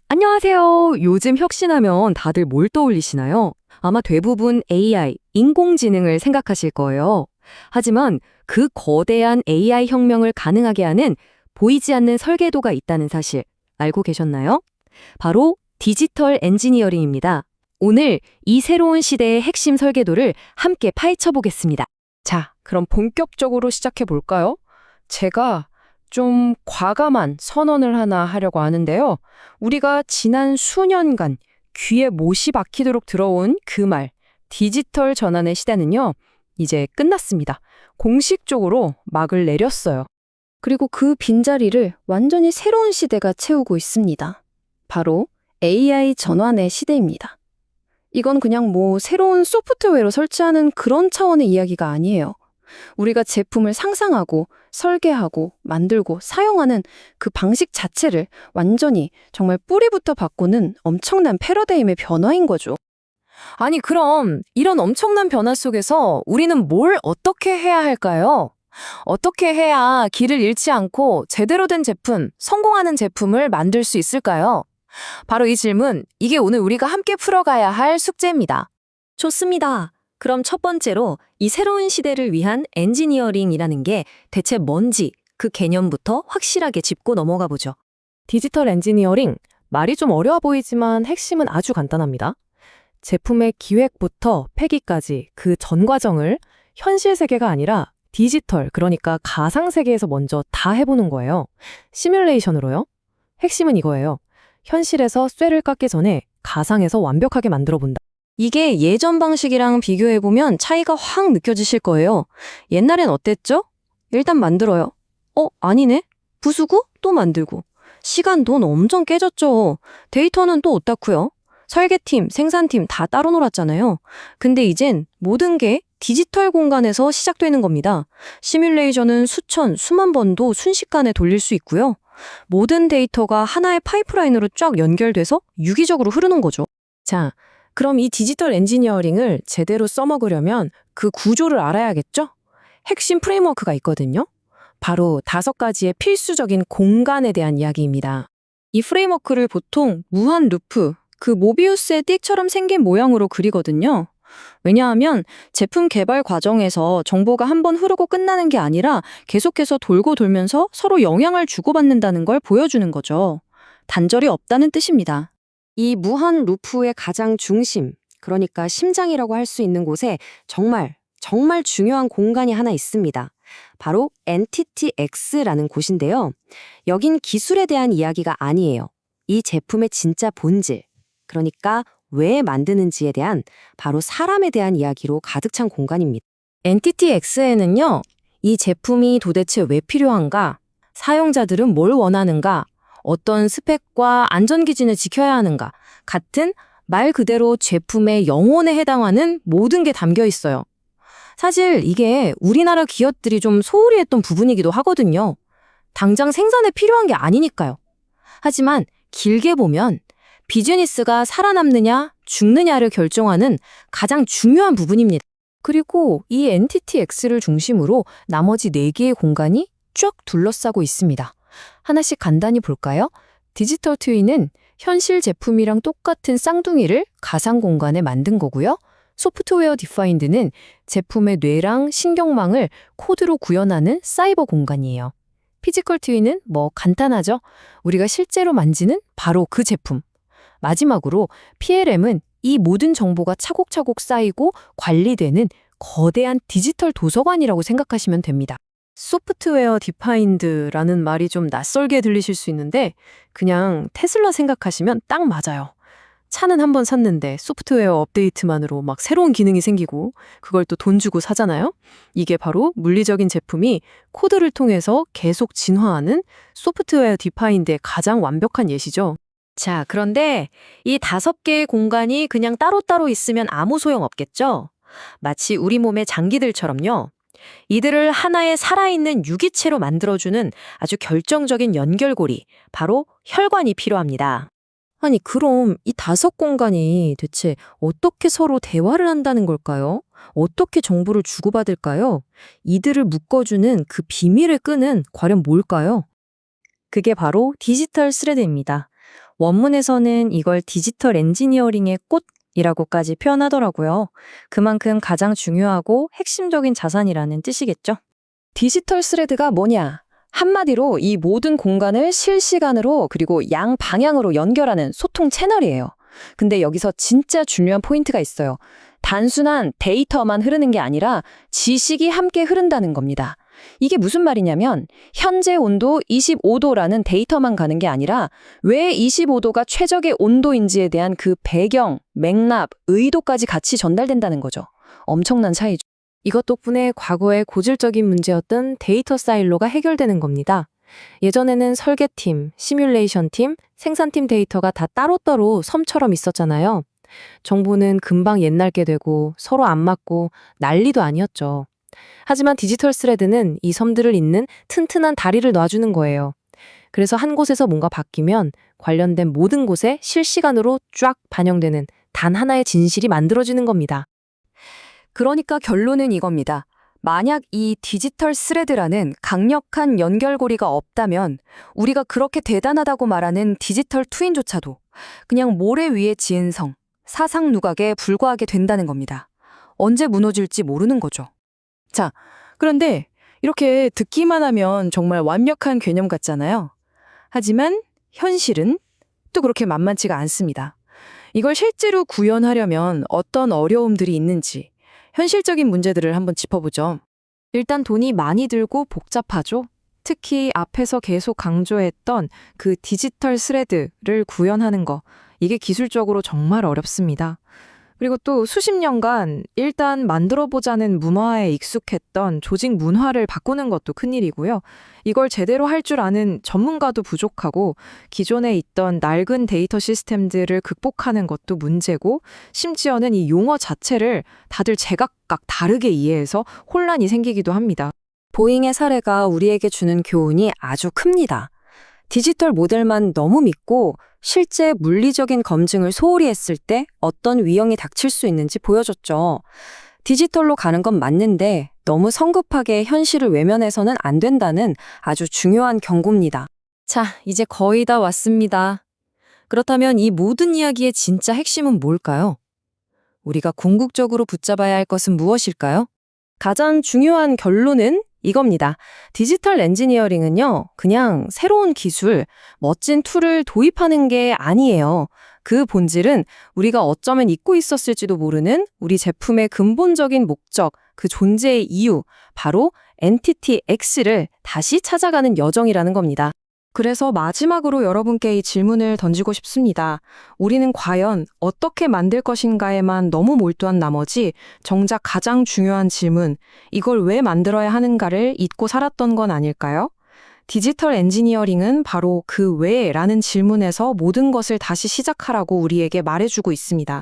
안녕하세요. 요즘 혁신하면 다들 뭘 떠올리시나요? 아마 대부분 AI, 인공지능을 생각하실 거예요. 하지만 그 거대한 AI 혁명을 가능하게 하는 보이지 않는 설계도가 있다는 사실 알고 계셨나요? 바로 디지털 엔지니어링입니다. 오늘 이 새로운 시대의 핵심 설계도를 함께 파헤쳐 보겠습니다. 자, 그럼 본격적으로 시작해 볼까요? 제가 좀 과감한 선언을 하나 하려고 하는데요. 우리가 지난 수년간 귀에 못이 박히도록 들어온 그 말, 디지털 전환의 시대는요, 이제 끝났습니다. 공식적으로 막을 내렸어요. 그리고 그 빈자리를 완전히 새로운 시대가 채우고 있습니다. 바로 AI 전환의 시대입니다. 이건 그냥 새로운 소프트웨어로 설치하는 그런 차원의 이야기가 아니에요. 우리가 제품을 상상하고 설계하고 만들고 사용하는 그 방식 자체를 완전히 정말 뿌리부터 바꾸는 엄청난 패러다임의 변화인 거죠. 아니, 그럼 이런 엄청난 변화 속에서 우리는 뭘 어떻게 해야 할까요? 어떻게 해야 길을 잃지 않고 제대로 된 제품, 성공하는 제품을 만들 수 있을까요? 바로 이 질문, 이게 오늘 우리가 함께 풀어가야 할 숙제입니다. 좋습니다. 그럼 첫 번째로 이 새로운 시대를 위한 엔지니어링이라는 게 대체 뭔지 그 개념부터 확실하게 짚고 넘어가 보죠. 디지털 엔지니어링, 말이 좀 어려워 보이지만 핵심은 아주 간단합니다. 제품의 기획부터 폐기까지 그 전 과정을 현실 세계가 아니라 디지털, 그러니까 가상 세계에서 먼저 다 해보는 거예요. 시뮬레이션으로요. 핵심은 이거예요. 현실에서 쇠를 깎기 전에 가상에서 완벽하게 만들어 본다. 이게 예전 방식이랑 비교해보면 차이가 확 느껴지실 거예요. 옛날엔 어땠죠? 일단 만들어요. 아니네? 부수고 또 만들고. 시간, 돈 엄청 깨졌죠. 데이터는 또 어떻고요? 설계팀, 생산팀 다 따로 놀았잖아요. 근데 이젠 모든 게 디지털 공간에서 시작되는 겁니다. 시뮬레이션은 수천, 수만 번도 순식간에 돌릴 수 있고요. 모든 데이터가 하나의 파이프라인으로 쫙 연결돼서 유기적으로 흐르는 거죠. 자, 그럼 이 디지털 엔지니어링을 제대로 써먹으려면 그 구조를 알아야겠죠? 핵심 프레임워크가 있거든요. 바로 5가지의 필수적인 공간에 대한 이야기입니다. 이 프레임워크를 보통 무한 루프, 그 모비우스의 띡처럼 생긴 모양으로 그리거든요. 왜냐하면 제품 개발 과정에서 정보가 한번 흐르고 끝나는 게 아니라 계속해서 돌고 돌면서 서로 영향을 주고받는다는 걸 보여주는 거죠. 단절이 없다는 뜻입니다. 이 무한 루프의 가장 중심, 그러니까 심장이라고 할 수 있는 곳에 정말 중요한 공간이 하나 있습니다. 바로 엔티티 X라는 곳인데요. 여긴 기술에 대한 이야기가 아니에요. 이 제품의 진짜 본질, 그러니까 왜 만드는지에 대한 바로 사람에 대한 이야기로 가득 찬 공간입니다. 엔티티 X에는요, 이 제품이 도대체 왜 필요한가, 사용자들은 뭘 원하는가, 어떤 스펙과 안전기준을 지켜야 하는가 같은 말 그대로 제품의 영혼에 해당하는 모든 게 담겨 있어요. 사실 이게 우리나라 기업들이 좀 소홀히 했던 부분이기도 하거든요. 당장 생산에 필요한 게 아니니까요. 하지만 길게 보면 비즈니스가 살아남느냐 죽느냐를 결정하는 가장 중요한 부분입니다. 그리고 이 엔티티 X를 중심으로 나머지 4개의 공간이 쭉 둘러싸고 있습니다. 하나씩 간단히 볼까요? 디지털 트윈은 현실 제품이랑 똑같은 쌍둥이를 가상 공간에 만든 거고요. 소프트웨어 디파인드는 제품의 뇌랑 신경망을 코드로 구현하는 사이버 공간이에요. 피지컬 트윈은 간단하죠? 우리가 실제로 만지는 바로 그 제품. 마지막으로 PLM은 이 모든 정보가 차곡차곡 쌓이고 관리되는 거대한 디지털 도서관이라고 생각하시면 됩니다. 소프트웨어 디파인드라는 말이 좀 낯설게 들리실 수 있는데 그냥 테슬라 생각하시면 딱 맞아요. 차는 한번 샀는데 소프트웨어 업데이트만으로 막 새로운 기능이 생기고 그걸 또 돈 주고 사잖아요. 이게 바로 물리적인 제품이 코드를 통해서 계속 진화하는 소프트웨어 디파인드의 가장 완벽한 예시죠. 자, 그런데 이 5개의 공간이 그냥 따로따로 있으면 아무 소용 없겠죠? 마치 우리 몸의 장기들처럼요. 이들을 하나의 살아있는 유기체로 만들어주는 아주 결정적인 연결고리, 바로 혈관이 필요합니다. 아니, 그럼 이 5공간이 대체 어떻게 서로 대화를 한다는 걸까요? 어떻게 정보를 주고받을까요? 이들을 묶어주는 그 비밀의 끈은 과연 뭘까요? 그게 바로 디지털 스레드입니다. 원문에서는 이걸 디지털 엔지니어링의 꽃이라고까지 표현하더라고요. 그만큼 가장 중요하고 핵심적인 자산이라는 뜻이겠죠. 디지털 스레드가 뭐냐? 한마디로 이 모든 공간을 실시간으로 그리고 양방향으로 연결하는 소통 채널이에요. 근데 여기서 진짜 중요한 포인트가 있어요. 단순한 데이터만 흐르는 게 아니라 지식이 함께 흐른다는 겁니다. 이게 무슨 말이냐면 현재 온도 25도라는 데이터만 가는 게 아니라 왜 25도가 최적의 온도인지에 대한 그 배경, 맥락, 의도까지 같이 전달된다는 거죠. 엄청난 차이죠. 이것 덕분에 과거의 고질적인 문제였던 데이터 사일로가 해결되는 겁니다. 예전에는 설계팀, 시뮬레이션팀, 생산팀 데이터가 다 따로따로 섬처럼 있었잖아요. 정보는 금방 옛날게 되고 서로 안 맞고 난리도 아니었죠. 하지만 디지털 스레드는 이 섬들을 잇는 튼튼한 다리를 놔주는 거예요. 그래서 한 곳에서 뭔가 바뀌면 관련된 모든 곳에 실시간으로 쫙 반영되는 단 하나의 진실이 만들어지는 겁니다. 그러니까 결론은 이겁니다. 만약 이 디지털 스레드라는 강력한 연결고리가 없다면 우리가 그렇게 대단하다고 말하는 디지털 트윈조차도 그냥 모래 위에 지은 성, 사상 누각에 불과하게 된다는 겁니다. 언제 무너질지 모르는 거죠. 자, 그런데 이렇게 듣기만 하면 정말 완벽한 개념 같잖아요. 하지만 현실은 또 그렇게 만만치가 않습니다. 이걸 실제로 구현하려면 어떤 어려움들이 있는지 현실적인 문제들을 한번 짚어보죠. 일단 돈이 많이 들고 복잡하죠. 특히 앞에서 계속 강조했던 그 디지털 스레드를 구현하는 거, 이게 기술적으로 정말 어렵습니다. 그리고 또 수십 년간 일단 만들어보자는 문화에 익숙했던 조직 문화를 바꾸는 것도 큰일이고요. 이걸 제대로 할 줄 아는 전문가도 부족하고 기존에 있던 낡은 데이터 시스템들을 극복하는 것도 문제고 심지어는 이 용어 자체를 다들 제각각 다르게 이해해서 혼란이 생기기도 합니다. 보잉의 사례가 우리에게 주는 교훈이 아주 큽니다. 디지털 모델만 너무 믿고 실제 물리적인 검증을 소홀히 했을 때 어떤 위험이 닥칠 수 있는지 보여줬죠. 디지털로 가는 건 맞는데 너무 성급하게 현실을 외면해서는 안 된다는 아주 중요한 경고입니다. 자, 이제 거의 다 왔습니다. 그렇다면 이 모든 이야기의 진짜 핵심은 뭘까요? 우리가 궁극적으로 붙잡아야 할 것은 무엇일까요? 가장 중요한 결론은 이겁니다. 디지털 엔지니어링은요, 그냥 새로운 기술, 멋진 툴을 도입하는 게 아니에요. 그 본질은 우리가 어쩌면 잊고 있었을지도 모르는 우리 제품의 근본적인 목적, 그 존재의 이유, 바로 엔티티 X를 다시 찾아가는 여정이라는 겁니다. 그래서 마지막으로 여러분께 이 질문을 던지고 싶습니다. 우리는 과연 어떻게 만들 것인가에만 너무 몰두한 나머지 정작 가장 중요한 질문, 이걸 왜 만들어야 하는가를 잊고 살았던 건 아닐까요? 디지털 엔지니어링은 바로 그 왜라는 질문에서 모든 것을 다시 시작하라고 우리에게 말해주고 있습니다.